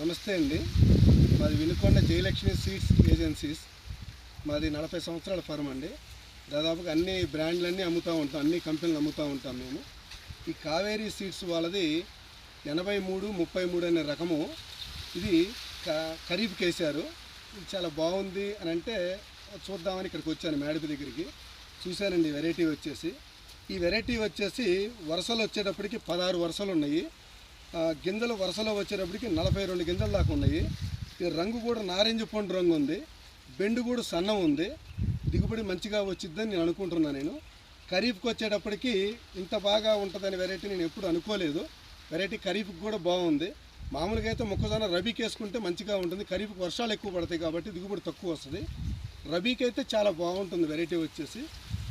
నమస్తే అండి. మాది వినుకొండ జయలక్ష్మి సీడ్స్ ఏజెన్సీస్. మాది 40 సంవత్సరాల ఫర్మ్ అండి. దాదాపుగా అన్ని బ్రాండ్లన్నీ అమ్ముతూ ఉంటాం, అన్ని కంపెనీలు అమ్ముతూ ఉంటాం మేము. ఈ కావేరీ సీడ్స్ వాళ్ళది 8333 అనే రకము. ఇది ఖరీఫ్కి వేశారు. ఇది చాలా బాగుంది అని అంటే చూద్దామని ఇక్కడికి వచ్చాను, మేడపి దగ్గరికి చూశానండి. ఈ వెరైటీ వచ్చేసి వరుసలు వచ్చేటప్పటికి 16 వరుసలు ఉన్నాయి. గింజలు వరుసలో వచ్చేటప్పటికి 42 గింజలు దాకా ఉన్నాయి. ఈ రంగు కూడా నారింజ పండు రంగు ఉంది, బెండు కూడా సన్నం ఉంది. దిగుబడి మంచిగా వచ్చిద్దని నేను అనుకుంటున్నాను. ఖరీఫ్కి వచ్చేటప్పటికి ఇంత బాగా ఉంటుందని వెరైటీ నేను ఎప్పుడు అనుకోలేదు. వెరైటీ ఖరీఫ్కి కూడా బాగుంది. మామూలుగా అయితే మొక్కజొన్న రబీకి వేసుకుంటే మంచిగా ఉంటుంది. ఖరీఫ్కి వర్షాలు ఎక్కువ పడతాయి కాబట్టి దిగుబడి తక్కువ వస్తుంది. రబీకి అయితే చాలా బాగుంటుంది వెరైటీ వచ్చేసి.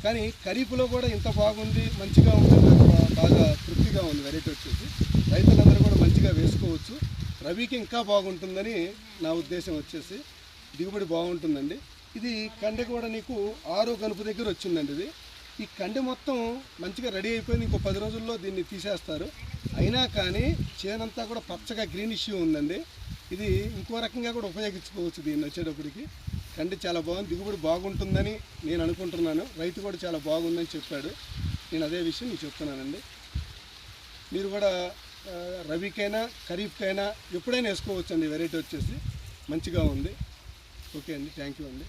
కానీ ఖరీఫ్లో కూడా ఇంత బాగుంది, మంచిగా ఉంటుంది, నాకు బాగా తృప్తిగా ఉంది వెరైటీ వచ్చేసి. రైతులందరూ కూడా మంచిగా వేసుకోవచ్చు. రబీకి ఇంకా బాగుంటుందని నా ఉద్దేశం వచ్చేసి. దిగుబడి బాగుంటుందండి. ఇది కండె కూడా నీకు 6 గనుపు దగ్గర వచ్చిందండి. ఈ కండె మొత్తం మంచిగా రెడీ అయిపోయింది. ఇంకో 10 రోజుల్లో దీన్ని తీసేస్తారు. అయినా కానీ చేనంతా కూడా పచ్చగా గ్రీనిష్ ఉందండి. ఇది ఇంకో రకంగా కూడా ఉపయోగించుకోవచ్చు. దీన్ని వచ్చేటప్పటికి కండి చాలా బాగుంది, దిగుబడి బాగుంటుందని నేను అనుకుంటున్నాను. రైతు కూడా చాలా బాగుందని చెప్పాడు. నేను అదే విషయం మీకు చెప్తున్నానండి. మీరు కూడా రబీకైనా ఖరీఫ్కైనా ఎప్పుడైనా వేసుకోవచ్చు అండి. వెరైటీ వచ్చేసి మంచిగా ఉంది. ఓకే అండి, థ్యాంక్ యూ అండి.